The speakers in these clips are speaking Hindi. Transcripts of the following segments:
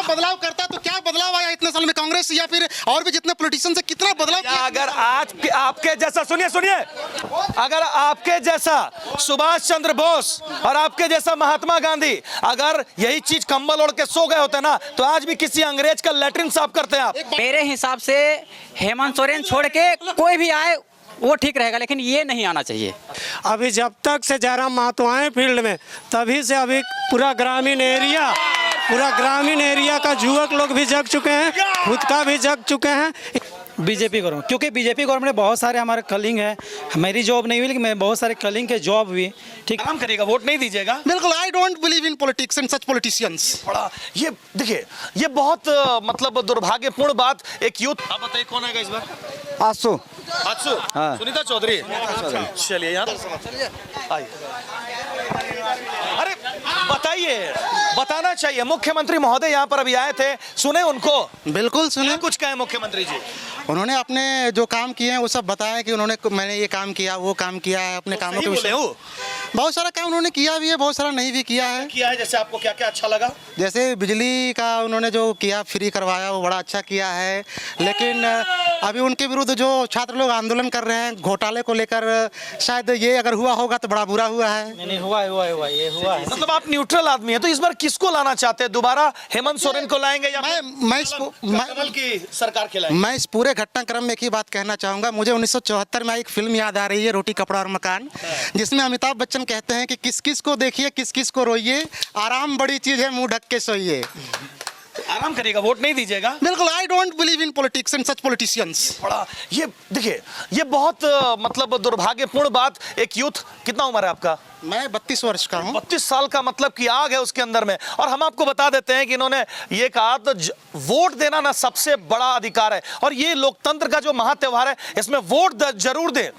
बदलाव करता तो क्या बदलाव आया इतने साल में? कांग्रेस या फिर और भी जितने पॉलिटिशियन से कितना बदलाव किया? अगर आज आपके जैसा सुनिए, अगर आपके जैसा सुभाष चंद्र बोस और आपके जैसा महात्मा गांधी अगर यही चीज कंबल ओढ़ के सो गए होते ना, तो आज भी किसी अंग्रेज का लैट्रिन साफ करते हैं आप। मेरे हिसाब से हेमंत सोरेन छोड़ के कोई भी आए वो ठीक रहेगा, लेकिन ये नहीं आना चाहिए। अभी जब तक से जयराम महतो आए फील्ड में, तभी से अभी पूरा ग्रामीण एरिया का युवक लोग भी जग चुके हैं, खुद का भी जग चुके हैं। बीजेपी गवर्नमेंट, क्योंकि बीजेपी गवर्नमेंट में बहुत सारे हमारे कलिंग है। मेरी जॉब नहीं हुई, लेकिन मैं बहुत सारे कलिंग के जॉब हुई। ठीक, काम करेगा, वोट नहीं दीजिएगा। बिल्कुल, I don't believe in politics and such politicians. बड़ा ये देखिए, ये बहुत मतलब दुर्भाग्यपूर्ण बात। एक यूथ, आप बताइए कौन आएगा इस बार? आंसू हाँ। सुनीता चौधरी। चलिए यार, आइए। अरे बताइए, बताना चाहिए। मुख्यमंत्री महोदय यहाँ पर अभी आए थे, सुने उनको? बिल्कुल सुने। कुछ कहे मुख्यमंत्री जी? उन्होंने अपने जो काम किए हैं वो सब बताया कि मैंने ये काम किया, वो काम किया है, अपने कामों के विषय। बहुत सारा काम उन्होंने किया भी है, बहुत सारा नहीं भी किया है। जैसे आपको क्या क्या अच्छा लगा? जैसे बिजली का उन्होंने जो किया, फ्री करवाया, वो बड़ा अच्छा किया है। लेकिन अभी उनके विरुद्ध जो छात्र लोग आंदोलन कर रहे हैं घोटाले को लेकर, शायद ये अगर हुआ होगा तो बड़ा बुरा हुआ है। नहीं हुआ ये हुआ है। मतलब आप न्यूट्रल आदमी है, तो इस बार किसको लाना चाहते हैं? दोबारा हेमंत सोरेन को लाएंगे या कमल की सरकार खिलाएंगे? मैं इस पूरे घटनाक्रम में एक ही बात कहना चाहूँगा। मुझे 1974 में एक फिल्म याद आ रही है, रोटी कपड़ा और मकान, जिसमें अमिताभ बच्चन कहते हैं कि किस किस को देखिए, किस किस को रोइए, आराम बड़ी चीज़ है, मुंह ढक के सोइए। आराम करेगा, वोट नहीं दीजिएगा। बिल्कुल, I don't believe in politics and such politicians. बड़ा ये देखिए, ये बहुत मतलब दुर्भाग्यपूर्ण बात। एक यूथ, कितना उम्र है आपका? मैं 32 वर्ष का हूँ। 32 साल का मतलब कि आग है उसके अंदर में। और हम आपको बता देते हैं कि इन्होंने ये कहा, तो वोट देना ना सबसे बड़ा अधिकार है, और ये लोकतंत्र का जो महात्योहार है, इसमें वोट जरूर दें।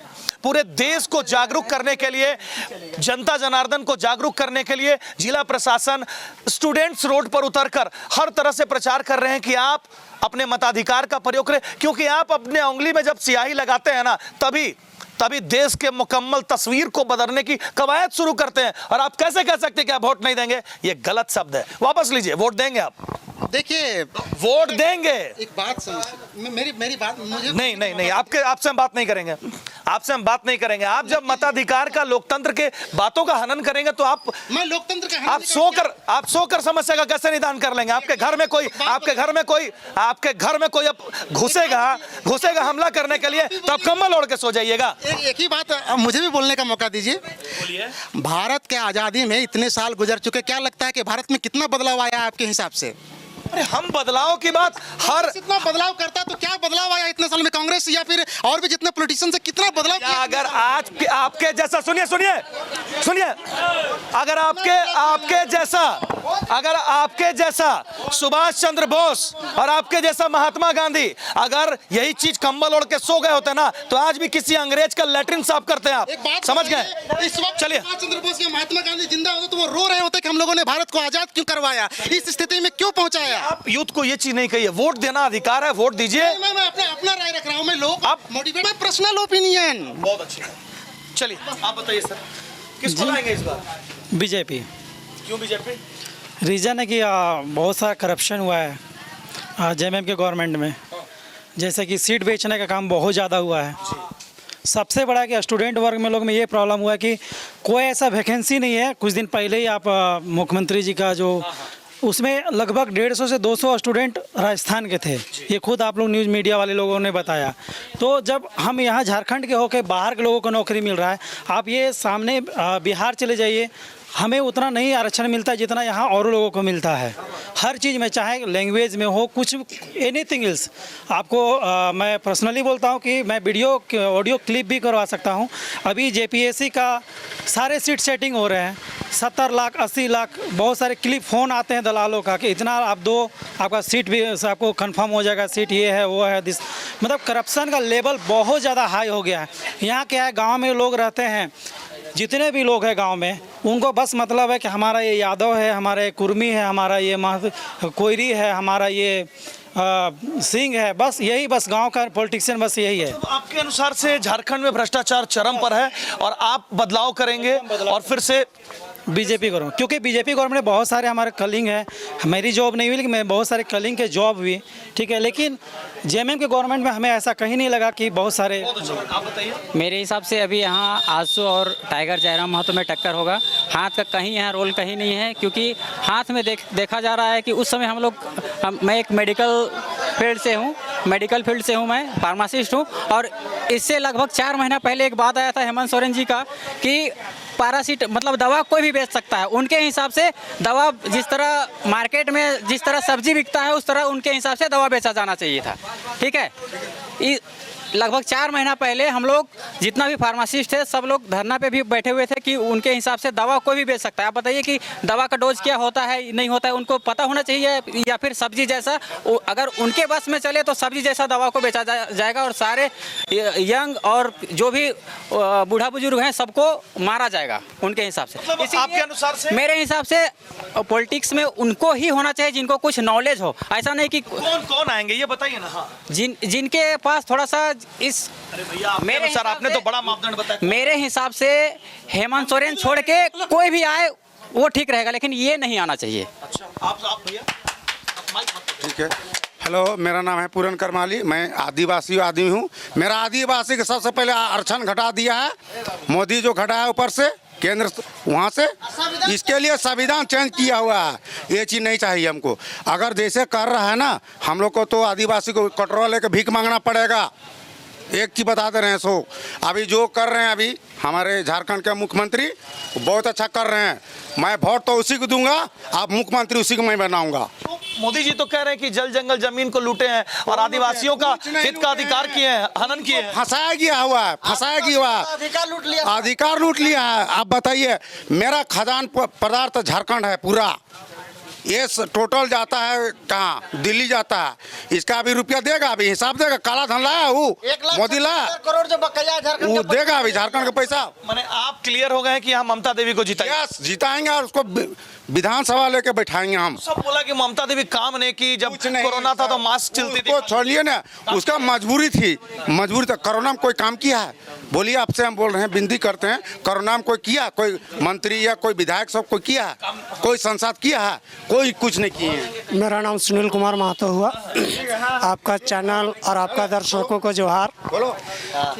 पूरे देश को जागरूक करने के लिए, जनता जनार्दन को जागरूक करने के लिए जिला प्रशासन, स्टूडेंट्स रोड पर उतरकर हर तरह से प्रचार कर रहे हैं कि आप अपने मताधिकार का प्रयोग करें, क्योंकि आप अपने उंगली में जब स्याही लगाते हैं ना, तभी देश के मुकम्मल तस्वीर को बदलने की कवायद शुरू करते हैं। और आप कैसे कह सकते हैं कि आप वोट नहीं देंगे? ये गलत शब्द है। वापस लीजिए, वोट देंगे आप। देखिए, वोट देंगे। एक बात समझिए, मेरी बात मुझे नहीं, आपसे हम बात नहीं करेंगे, आपसे हम बात नहीं करेंगे। आप जब मताधिकार का, लोकतंत्र के बातों का हनन करेंगे तो मैं लोकतंत्र का आप सोकर समस्या का कैसे निदान कर लेंगे? आपके घर में कोई अब घुसेगा हमला करने के लिए, तो आप कंबल ओढ़ के सो जाइएगा। एक ही बात मुझे भी बोलने का मौका दीजिए। भारत के आजादी में इतने साल गुजर चुके, क्या लगता है कि भारत में कितना बदलाव आया आपके हिसाब से? अरे हम बदलाव की बात इतना बदलाव करता तो क्या बदलाव आया इतने साल में? कांग्रेस या फिर और भी जितने पॉलिटिशियन से कितना बदलाव किया? अगर आज आपके जैसा सुनिए, अगर आपके जैसा सुभाष चंद्र बोस और आपके जैसा महात्मा गांधी अगर यही चीज कंबल ओढ़ के सो गए होते ना, तो आज भी किसी अंग्रेज का लैट्रिन साफ करते हैं आप। समझ गए? इस वक्त चलिए, सुभाष चंद्र बोस या महात्मा गांधी जिंदा होते तो वो रो रहे होते कि हम लोगों ने भारत को आजाद क्यों करवाया, इस स्थिति में क्यों पहुंचाया। आप यूथ को ये चीज नहीं कहिए, वोट देना अधिकार है, वोट दीजिए। मैं अपना राय रख रहा हूं। मैं लोग आप मोटिवेट, पर्सनल ओपिनियन। बहुत अच्छी। चलिए आप बताइए सर, किसको लाएंगे इस बार? बीजेपी। क्यों बीजेपी? रीज़न है कि बहुत सारा करप्शन हुआ है जेएमएम के गवर्नमेंट में। जैसे कि सीट बेचने का काम बहुत ज़्यादा हुआ है। सबसे बड़ा कि स्टूडेंट वर्ग में लोग में ये प्रॉब्लम हुआ है कि कोई ऐसा वैकेंसी नहीं है। कुछ दिन पहले ही आप मुख्यमंत्री जी का जो, उसमें लगभग 150 से 200 स्टूडेंट राजस्थान के थे। ये खुद आप लोग न्यूज़ मीडिया वाले लोगों ने बताया। तो जब हम यहाँ झारखंड के होकर बाहर के लोगों को नौकरी मिल रहा है, आप ये सामने बिहार चले जाइए, हमें उतना नहीं आरक्षण मिलता है जितना यहाँ और लोगों को मिलता है। हर चीज़ में, चाहे लैंग्वेज में हो, कुछ एनीथिंग एल्स। आपको मैं पर्सनली बोलता हूँ कि मैं ऑडियो क्लिप भी करवा सकता हूँ। अभी जेपीएससी का सारे सीट सेटिंग हो रहे हैं, 70 लाख 80 लाख बहुत सारे क्लिप फ़ोन आते हैं दलालों का कि इतना आप दो, आपका सीट भी आपको कंफर्म हो जाएगा, सीट ये है वो है दिस। मतलब करप्शन का लेवल बहुत ज़्यादा हाई हो गया है। यहाँ क्या है, गाँव में लोग रहते हैं, जितने भी लोग हैं गांव में, उनको बस मतलब है कि हमारा ये यादव है, हमारा ये कुर्मी है, हमारा ये कोयरी है, हमारा ये सिंह है, बस यही, बस गांव का पॉलिटिशियन बस यही है। तो आपके अनुसार से झारखंड में भ्रष्टाचार चरम पर है और आप बदलाव करेंगे और फिर से बीजेपी गवर्नमेंट, क्योंकि बीजेपी गवर्नमेंट में बहुत सारे हमारे कलिंग है। मेरी जॉब नहीं हुई लेकिन मैं बहुत सारे कलिंग के जॉब हुई, ठीक है। लेकिन जेएमएम के गवर्नमेंट में हमें ऐसा कहीं नहीं लगा कि बहुत सारे। आप बताइए। मेरे हिसाब से अभी यहाँ आजसू और टाइगर जयराम महतो में टक्कर होगा। हाथ का कहीं यहाँ रोल कहीं नहीं है, क्योंकि हाथ में देखा जा रहा है कि उस समय मैं एक मेडिकल फील्ड से हूँ, मैं फार्मासिस्ट हूँ। और इससे लगभग 4 महीना पहले एक बात आया था हेमंत सोरेन जी का कि पैरासीट मतलब दवा कोई भी बेच सकता है। उनके हिसाब से दवा जिस तरह मार्केट में जिस तरह सब्जी बिकता है उस तरह उनके हिसाब से दवा बेचा जाना चाहिए था, ठीक है। लगभग 4 महीना पहले हम लोग जितना भी फार्मासिस्ट थे सब लोग धरना पे भी बैठे हुए थे कि उनके हिसाब से दवा कोई भी बेच सकता है। आप बताइए कि दवा का डोज क्या होता है, नहीं होता है, उनको पता होना चाहिए, या फिर सब्जी जैसा अगर उनके बस में चले तो सब्जी जैसा दवा को बेचा जाएगा और सारे यंग और जो भी बूढ़ा बुजुर्ग हैं सबको मारा जाएगा उनके हिसाब से। मतलब आपके अनुसार से? मेरे हिसाब से पॉलिटिक्स में उनको ही होना चाहिए जिनको कुछ नॉलेज हो। ऐसा नहीं कि कौन आएंगे ये बताइए ना। हाँ, जिनके पास थोड़ा सा इस अरे भैया मेरे अनुसार आपने तो बड़ा मापदंड बताया। मेरे हिसाब से हेमंत सोरेन छोड़ के कोई भी आए वो ठीक रहेगा, लेकिन ये नहीं आना चाहिए। अच्छा, आप भैया ठीक है। हेलो, मेरा नाम है पूरन करमाली, मैं आदिवासी आदमी हूँ। मेरा आदिवासी के सबसे पहले आरक्षण घटा दिया है मोदी, जो घटाया ऊपर से केंद्र वहाँ से, इसके लिए संविधान चेंज किया हुआ है। ये चीज़ नहीं चाहिए हमको। अगर जैसे कर रहा है ना, हम लोग को तो आदिवासी को कटोरा लेकर भीख मांगना पड़ेगा। एक की बता दे रहे हैं 100। अभी जो कर रहे हैं अभी हमारे झारखंड के मुख्यमंत्री बहुत अच्छा कर रहे हैं। मैं वोट तो उसी को दूंगा, आप मुख्यमंत्री उसी को मैं बनाऊंगा। मोदी जी तो कह रहे हैं कि जल जंगल जमीन को लूटे हैं और आदिवासियों का हित का अधिकार किए हैं, हनन किए हैं। फंसाया गया हुआ है, अधिकार लूट लिया है। आप बताइए, मेरा खजान पदार्थ झारखंड है पूरा, ये टोटल जाता है कहाँ, दिल्ली जाता है। इसका अभी रुपया देगा, अभी हिसाब देगा। काला धन लाया वो मोदी लाया, 1,70,000 करोड़ जो बकाया झारखंड वो देगा अभी झारखंड का पैसा। माने आप क्लियर हो गए हैं कि हम ममता देवी को जिताएंगे। यस, जिताएंगे और उसको विधानसभा लेके बैठाएंगे हम। सब बोला कि ममता देवी काम नहीं की, जब कुछ नहीं कोरोना था तो मास्क चलती थी। उसको छोड़िए ना, उसका मजबूरी थी। कोरोना में कोई काम किया है? बोलिए, आपसे हम बोल रहे हैं, विनती करते हैं, कोरोना में कोई किया, कोई मंत्री या कोई विधायक सब कोई किया है? कोई सांसद किया है? कोई कुछ नहीं किए हैं। मेरा नाम सुनील कुमार महतो हुआ। आपका चैनल और आपका दर्शकों को जोहार। बोलो।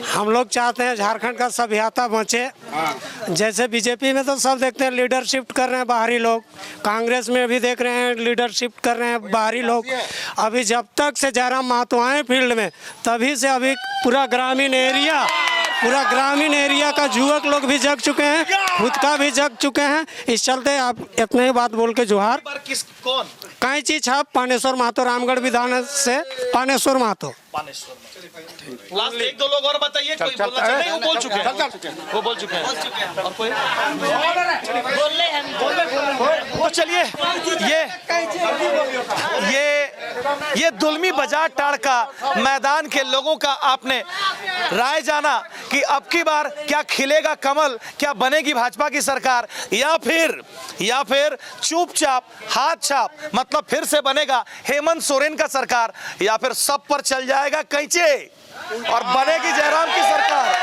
हम लोग चाहते हैं झारखंड का सभ्यता बचे। जैसे बीजेपी में तो सब देखते हैं लीडरशिप कर रहे हैं बाहरी लोग, कांग्रेस में भी देख रहे हैं लीडरशिप कर रहे हैं बाहरी लोग। अभी जब तक से जयराम महतो आए फील्ड में, तभी से अभी पूरा ग्रामीण एरिया का युवक लोग भी जग चुके हैं, खुद का भी जग चुके हैं। इस चलते आप इतने ही बात बोल के जोहार। कौन कैंची छाप पानेश्वर महतो, रामगढ़ विधान से पानेश्वर महतो। लास्ट 1-2 लोग और बताइए। कोई बोलना चाहते हैं? वो बोल चुके हैं, वो बोल चुके हैं। और कोई तो चलिए, ये दुलमी बाजार टाड़ का मैदान के लोगों का आपने राय जाना कि अब की बार क्या खिलेगा कमल, क्या बनेगी भाजपा की सरकार, या फिर चुपचाप हाथ छाप, मतलब फिर से बनेगा हेमंत सोरेन का सरकार, या फिर सब पर चल जाएगा कैंचे और बनेगी जयराम की सरकार।